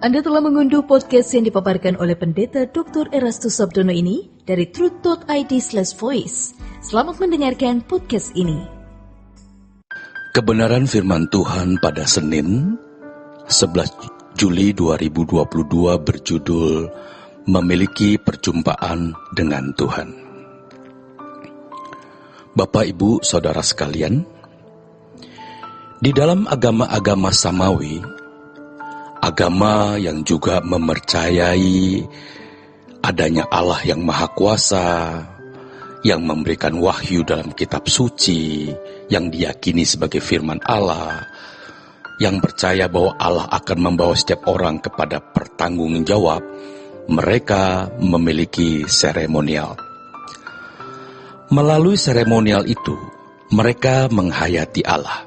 Anda telah mengunduh podcast yang dipaparkan oleh Pendeta Dr. Erastus Sabdono ini dari truth.id/voice. Selamat mendengarkan podcast ini. Kebenaran firman Tuhan pada Senin, 11 Juli 2022 berjudul Memiliki Perjumpaan dengan Tuhan. Bapak, Ibu, Saudara sekalian, di dalam agama-agama Samawi, agama yang juga mempercayai adanya Allah yang Maha Kuasa, yang memberikan wahyu dalam kitab suci, yang diyakini sebagai firman Allah, yang percaya bahwa Allah akan membawa setiap orang kepada pertanggungjawab, mereka memiliki seremonial. Melalui seremonial itu, mereka menghayati Allah,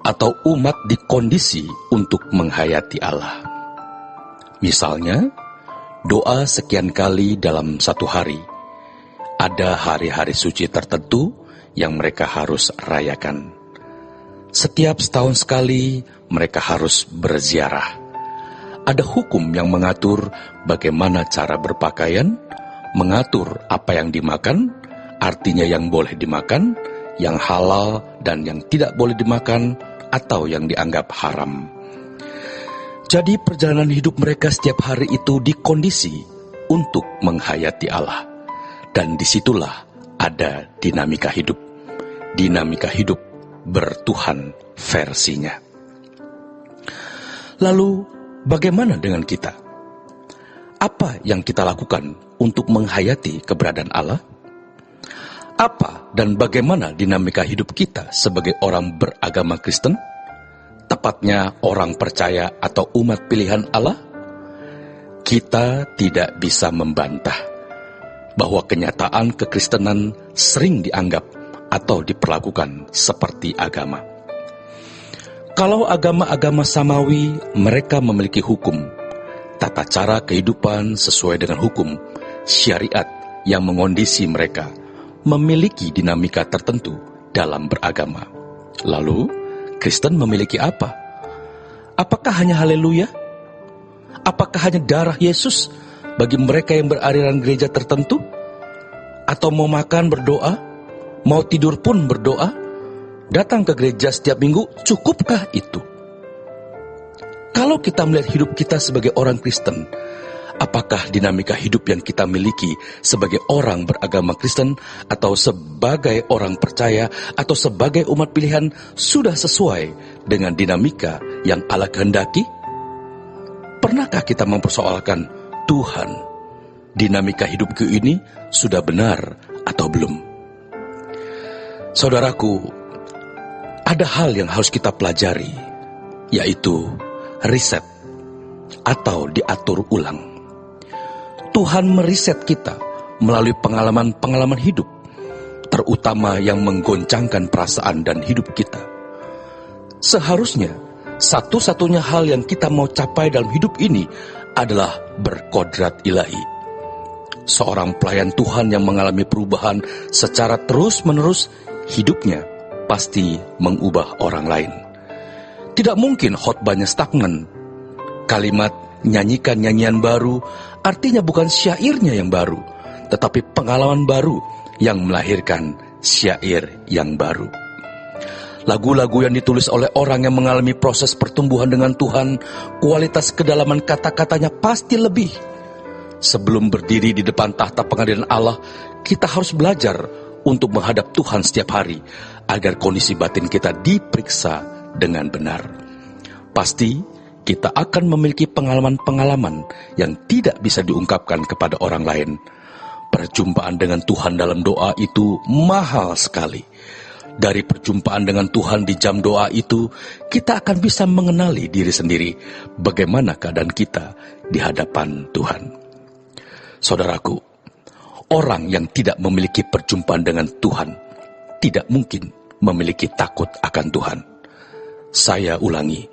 atau umat dikondisi untuk menghayati Allah. Misalnya, doa sekian kali dalam satu hari. Ada hari-hari suci tertentu yang mereka harus rayakan. Setiap setahun sekali mereka harus berziarah. Ada hukum yang mengatur bagaimana cara berpakaian, mengatur apa yang dimakan, artinya yang boleh dimakan, yang halal dan yang tidak boleh dimakan, atau yang dianggap haram. Jadi perjalanan hidup mereka setiap hari itu dikondisi untuk menghayati Allah. Dan disitulah ada dinamika hidup. Dinamika hidup bertuhan versinya. Lalu bagaimana dengan kita? Apa yang kita lakukan untuk menghayati keberadaan Allah? Apa dan bagaimana dinamika hidup kita sebagai orang beragama Kristen? Tepatnya orang percaya atau umat pilihan Allah? Kita tidak bisa membantah bahwa kenyataan kekristenan sering dianggap atau diperlakukan seperti agama. Kalau agama-agama Samawi, mereka memiliki hukum, tata cara kehidupan sesuai dengan hukum, syariat yang mengondisi mereka, memiliki dinamika tertentu dalam beragama. Lalu, Kristen memiliki apa? Apakah hanya haleluya? Apakah hanya darah Yesus bagi mereka yang beraliran gereja tertentu? Atau mau makan berdoa? Mau tidur pun berdoa? Datang ke gereja setiap minggu, cukupkah itu? Kalau kita melihat hidup kita sebagai orang Kristen, apakah dinamika hidup yang kita miliki sebagai orang beragama Kristen atau sebagai orang percaya atau sebagai umat pilihan sudah sesuai dengan dinamika yang Allah kehendaki? Pernahkah kita mempersoalkan, Tuhan, dinamika hidupku ini sudah benar atau belum? Saudaraku, ada hal yang harus kita pelajari, yaitu riset atau diatur ulang. Tuhan meriset kita melalui pengalaman-pengalaman hidup, terutama yang menggoncangkan perasaan dan hidup kita. Seharusnya, satu-satunya hal yang kita mau capai dalam hidup ini adalah berkodrat ilahi. Seorang pelayan Tuhan yang mengalami perubahan secara terus-menerus, hidupnya pasti mengubah orang lain. Tidak mungkin khotbahnya stagnan. Kalimat nyanyikan nyanyian baru artinya bukan syairnya yang baru, tetapi pengalaman baru yang melahirkan syair yang baru. Lagu-lagu yang ditulis oleh orang yang mengalami proses pertumbuhan dengan Tuhan, kualitas kedalaman kata-katanya pasti lebih. Sebelum berdiri di depan tahta pengadilan Allah, kita harus belajar untuk menghadap Tuhan setiap hari, agar kondisi batin kita diperiksa dengan benar. Pasti kita akan memiliki pengalaman-pengalaman yang tidak bisa diungkapkan kepada orang lain. Perjumpaan dengan Tuhan dalam doa itu mahal sekali. Dari perjumpaan dengan Tuhan di jam doa itu, kita akan bisa mengenali diri sendiri, bagaimana keadaan kita di hadapan Tuhan. Saudaraku, orang yang tidak memiliki perjumpaan dengan Tuhan, tidak mungkin memiliki takut akan Tuhan. Saya ulangi,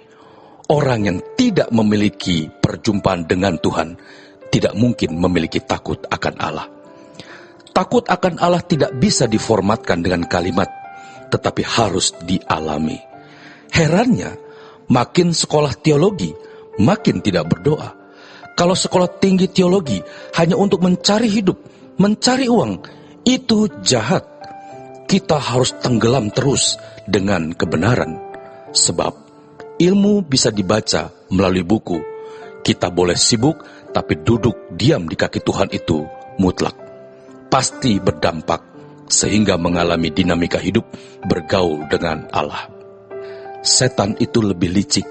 orang yang tidak memiliki perjumpaan dengan Tuhan tidak mungkin memiliki takut akan Allah. Takut akan Allah tidak bisa diformatkan dengan kalimat, tetapi harus dialami. Herannya, makin sekolah teologi, makin tidak berdoa. Kalau sekolah tinggi teologi hanya untuk mencari hidup, mencari uang, itu jahat. Kita harus tenggelam terus dengan kebenaran. Sebab ilmu bisa dibaca melalui buku. Kita boleh sibuk, tapi duduk diam di kaki Tuhan itu mutlak. Pasti berdampak, sehingga mengalami dinamika hidup bergaul dengan Allah. Setan itu lebih licik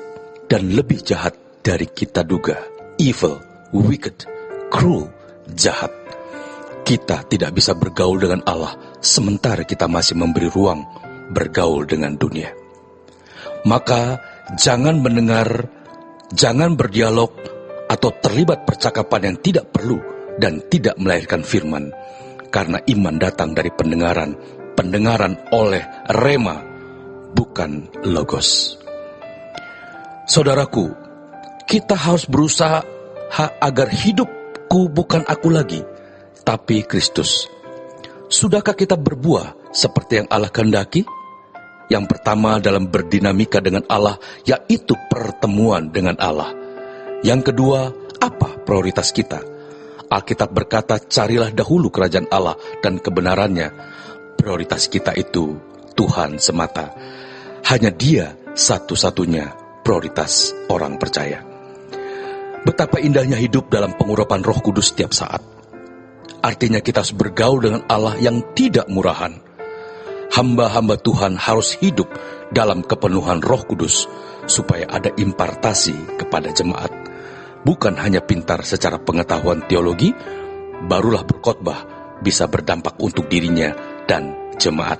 dan lebih jahat dari kita duga. Evil, wicked, cruel, jahat. Kita tidak bisa bergaul dengan Allah sementara kita masih memberi ruang bergaul dengan dunia. Maka jangan mendengar, jangan berdialog atau terlibat percakapan yang tidak perlu dan tidak melahirkan firman. Karena iman datang dari pendengaran, pendengaran oleh rema, bukan logos. Saudaraku, kita harus berusaha agar hidupku bukan aku lagi, tapi Kristus. Sudahkah kita berbuah seperti yang Allah kehendaki? Yang pertama dalam berdinamika dengan Allah, yaitu pertemuan dengan Allah. Yang kedua, apa prioritas kita? Alkitab berkata, carilah dahulu kerajaan Allah dan kebenarannya. Prioritas kita itu Tuhan semata. Hanya Dia satu-satunya prioritas orang percaya. Betapa indahnya hidup dalam pengurapan Roh Kudus setiap saat. Artinya kita harus bergaul dengan Allah yang tidak murahan. Hamba-hamba Tuhan harus hidup dalam kepenuhan Roh Kudus supaya ada impartasi kepada jemaat. Bukan hanya pintar secara pengetahuan teologi, barulah berkhotbah bisa berdampak untuk dirinya dan jemaat.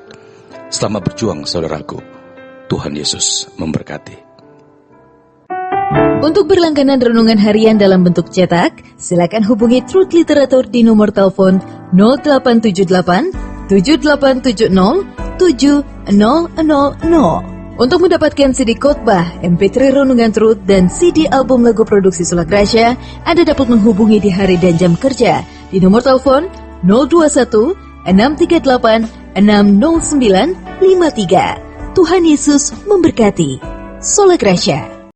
Selamat berjuang, saudaraku. Tuhan Yesus memberkati. Untuk berlangganan renungan harian dalam bentuk cetak, silakan hubungi Truth Literatur di nomor telepon 0878 7870 7000. Untuk mendapatkan CD khotbah, MP3 Renungan Truth, dan CD album lagu produksi Sola Gracia, Anda dapat menghubungi di hari dan jam kerja di nomor telepon 021 638 60953. Tuhan Yesus memberkati. Sola Gracia.